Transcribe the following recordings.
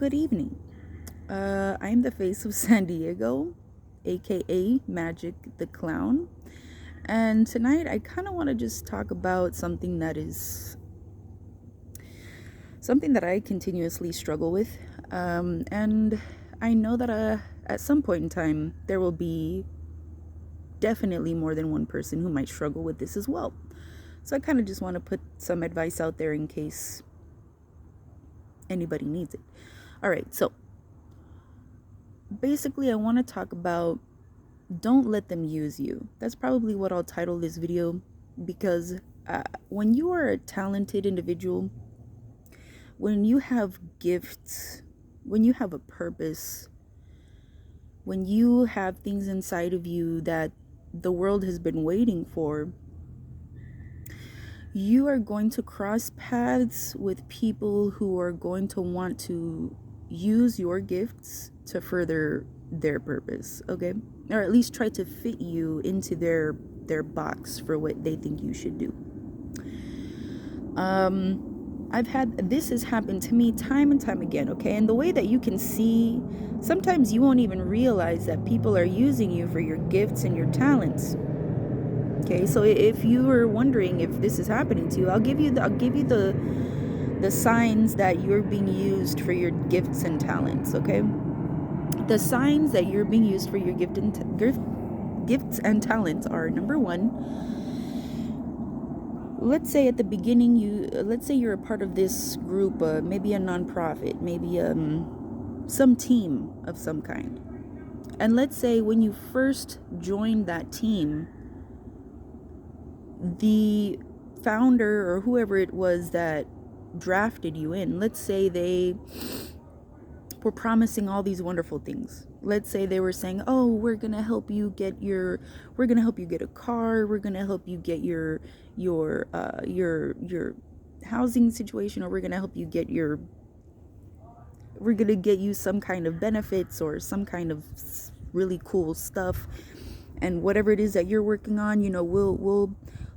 Good evening. I'm the face of San Diego, aka Magic the Clown. And tonight I kind of want to just talk about something that I continuously struggle with. And I know that at some point in time, there will be definitely more than one person who might struggle with this as well. So I kind of just want to put some advice out there in case anybody needs it. All right, so basically, I want to talk about don't let them use you. That's probably what I'll title this video because when you are a talented individual, when you have gifts, when you have a purpose, when you have things inside of you that the world has been waiting for, you are going to cross paths with people who are going to want to use your gifts to further their purpose, okay? Or at least try to fit you into their box for what they think you should do. This has happened to me time and time again, okay? And the way that you can see, sometimes you won't even realize that people are using you for your gifts and your talents. Okay, so if you were wondering if this is happening to you, I'll give you the signs that you're being used for your gifts and talents, okay? The signs that you're being used for your gifts and talents are, number one, let's say at the beginning let's say you're a part of this group, maybe a nonprofit, maybe some team of some kind. And let's say when you first joined that team, the founder or whoever it was that drafted you in, let's say they were promising all these wonderful things. Let's say they were saying, "Oh, we're gonna help you get a car. We're gonna help you get your housing situation, or we're gonna get you some kind of benefits or some kind of really cool stuff, and whatever it is that you're working on,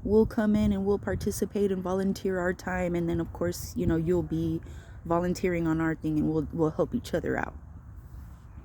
we'll come in and we'll participate and volunteer our time, and then of course, you'll be volunteering on our thing, and we'll help each other out."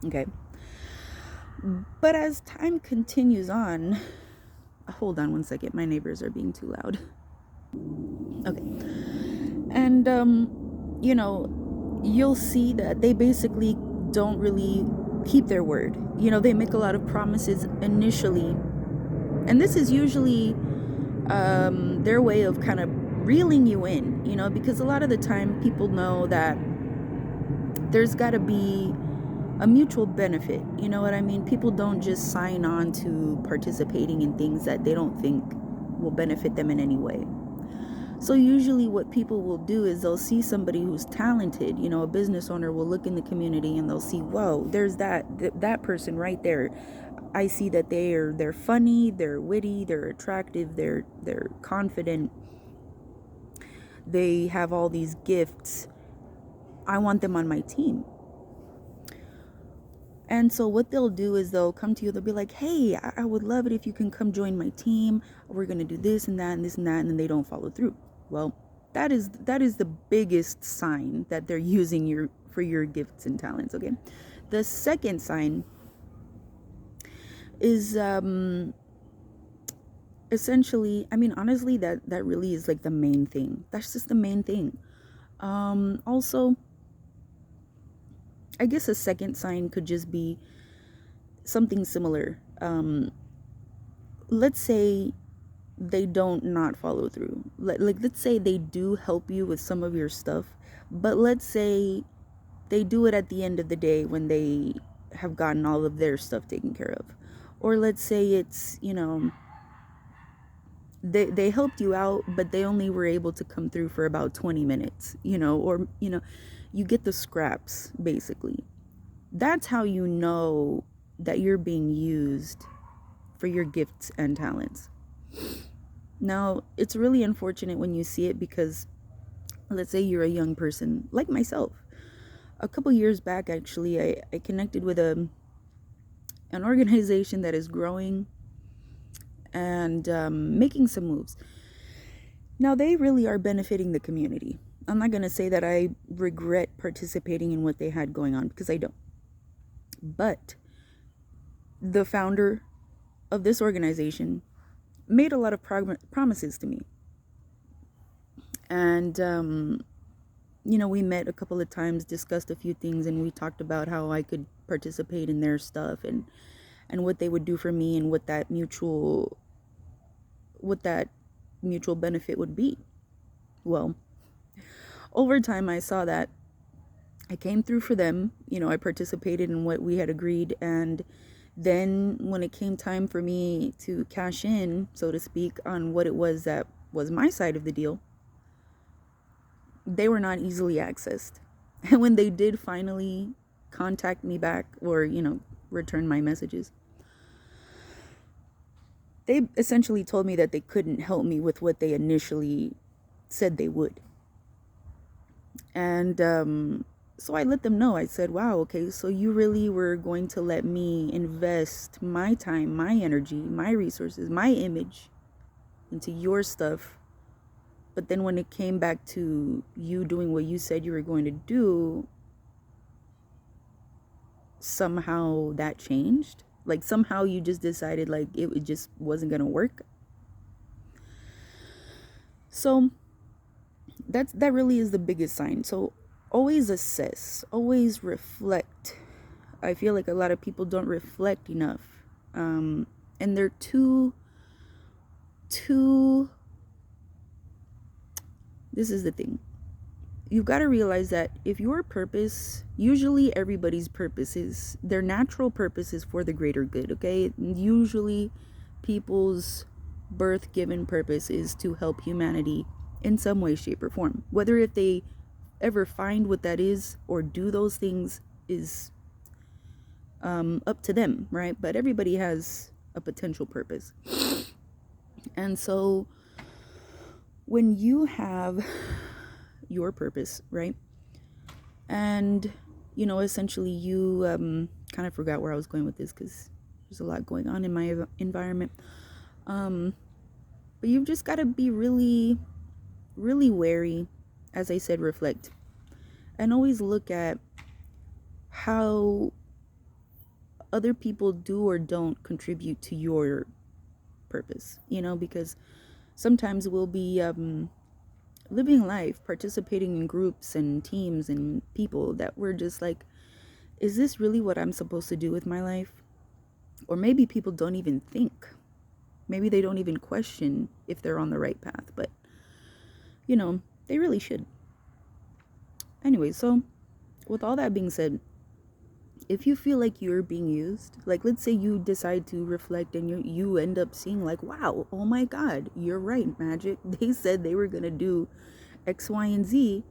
Okay. But as time continues on, hold on one second, my neighbors are being too loud. Okay. And you'll see that they basically don't really keep their word. They make a lot of promises initially, and this is usually their way of kind of reeling you in, because a lot of the time people know that there's got to be a mutual benefit. You know what I mean? People don't just sign on to participating in things that they don't think will benefit them in any way. So usually what people will do is they'll see somebody who's talented, a business owner will look in the community and they'll see, whoa, there's that person right there. I see that they're funny, they're witty, they're attractive, they're confident. They have all these gifts. I want them on my team. And so what they'll do is they'll come to you, they'll be like, "Hey, I would love it if you can come join my team. We're going to do this and that and this and that," and then they don't follow through. Well, that is the biggest sign that they're using you for your gifts and talents, okay? The second sign is essentially, honestly, that really is like the main thing. That's just the main thing. Also, I guess a second sign could just be something similar. Let's say they don't not follow through. Let's say they do help you with some of your stuff, but let's say they do it at the end of the day when they have gotten all of their stuff taken care of. Or let's say it's, they helped you out, but they only were able to come through for about 20 minutes, or, you get the scraps, basically. That's how you know that you're being used for your gifts and talents. Now, it's really unfortunate when you see it because, let's say you're a young person, like myself. A couple years back, actually, I connected with an organization that is growing and making some moves. Now, they really are benefiting the community. I'm not going to say that I regret participating in what they had going on, because I don't. But the founder of this organization made a lot of promises to me. And, we met a couple of times, discussed a few things, and we talked about how I could participate in their stuff, and what they would do for me, and what that mutual benefit would be. Well, over time, I saw that I came through for them. I participated in what we had agreed. And then when it came time for me to cash in, so to speak, on what it was that was my side of the deal, they were not easily accessed. And when they did finally contact me back, or, return my messages, they essentially told me that they couldn't help me with what they initially said they would. And so I let them know. I said, wow, okay, so you really were going to let me invest my time, my energy, my resources, my image into your stuff. But then when it came back to you doing what you said you were going to do, somehow that changed. Like, somehow you just decided, like, it just wasn't going to work. So that really is the biggest sign. So always assess, always reflect. I feel like a lot of people don't reflect enough. And they're too, this is the thing. You've got to realize that if your purpose, usually everybody's purpose is, their natural purpose is for the greater good, okay? Usually people's birth-given purpose is to help humanity in some way, shape, or form. Whether if they ever find what that is or do those things is up to them, right? But everybody has a potential purpose. And so when you have your purpose, right? And, essentially you kind of forgot where I was going with this, because there's a lot going on in my environment. But you've just got to be really, really wary. As I said, reflect. And always look at how other people do or don't contribute to your purpose, because sometimes we'll be living life, participating in groups and teams and people that we're just like, is this really what I'm supposed to do with my life? Or maybe people don't even think. Maybe they don't even question if they're on the right path, but they really should. Anyway, so with all that being said, if you feel like you're being used, like, let's say you decide to reflect and you end up seeing like, wow, oh my God, you're right, Magic. They said they were going to do X, Y, and Z,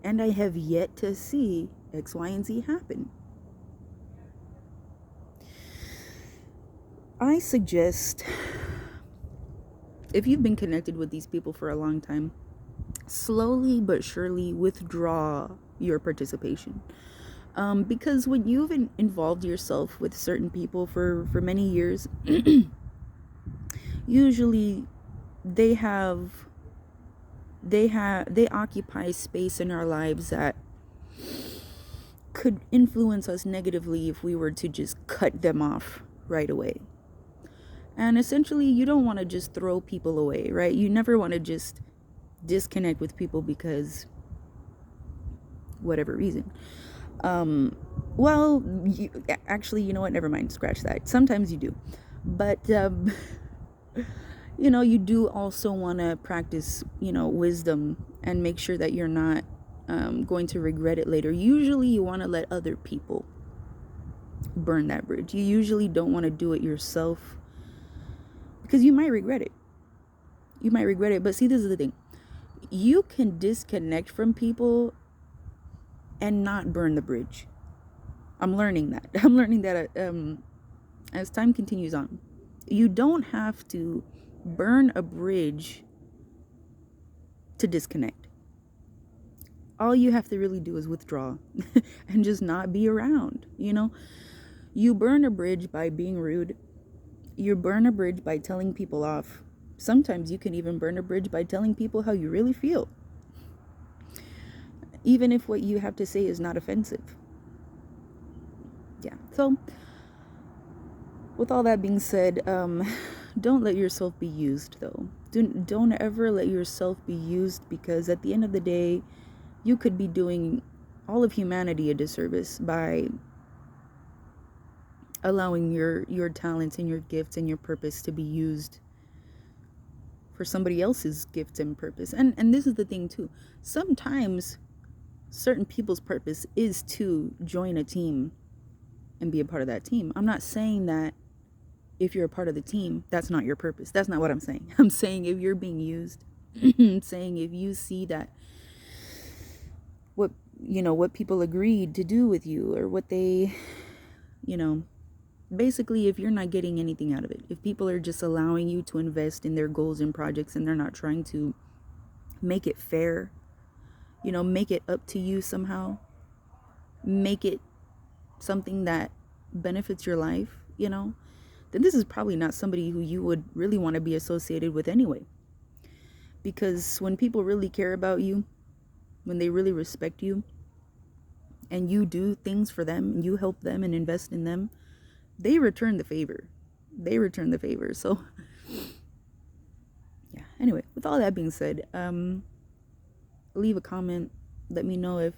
and I have yet to see X, Y, and Z happen. I suggest, if you've been connected with these people for a long time, slowly but surely withdraw your participation. Because when you've involved yourself with certain people for many years, usually they occupy space in our lives that could influence us negatively if we were to just cut them off right away. And essentially, you don't want to just throw people away, right? You never want to just disconnect with people because whatever reason. Actually, you know what? Never mind. Scratch that. Sometimes you do. But, you do also want to practice, wisdom and make sure that you're not going to regret it later. Usually you want to let other people burn that bridge. You usually don't want to do it yourself because you might regret it. But see, this is the thing. You can disconnect from people and not burn the bridge. I'm learning that. As time continues on. You don't have to burn a bridge to disconnect. All you have to really do is withdraw and just not be around. You burn a bridge by being rude. You burn a bridge by telling people off. Sometimes you can even burn a bridge by telling people how you really feel. even if what you have to say is not offensive. Yeah. So, with all that being said, don't let yourself be used, though. Don't ever let yourself be used, because at the end of the day, you could be doing all of humanity a disservice by allowing your talents and your gifts and your purpose to be used for somebody else's gifts and purpose. And this is the thing too. Sometimes certain people's purpose is to join a team and be a part of that team. I'm not saying that if you're a part of the team, that's not your purpose. That's not what I'm saying. I'm saying if you're being used, I'm saying if you see that what people agreed to do with you, or what they, you know, basically if you're not getting anything out of it, if people are just allowing you to invest in their goals and projects and they're not trying to make it fair, make it up to you somehow, make it something that benefits your life, then this is probably not somebody who you would really want to be associated with anyway. Because when people really care about you, when they really respect you, and you do things for them, and you help them and invest in them, they return the favor. So, yeah. Anyway, with all that being said, leave a comment. Let me know if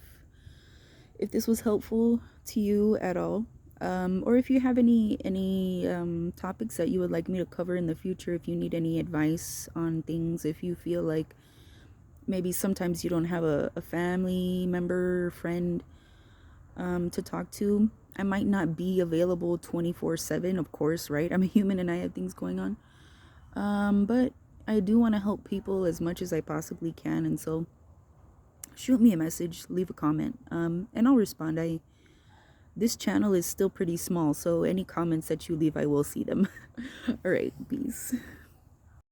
this was helpful to you at all. Or if you have any topics that you would like me to cover in the future, if you need any advice on things, if you feel like maybe sometimes you don't have a family member, friend to talk to. I might not be available 24/7, of course, right? I'm a human and I have things going on. But I do want to help people as much as I possibly can, and so shoot me a message, leave a comment, and I'll respond. This channel is still pretty small, so any comments that you leave, I will see them. All right, peace.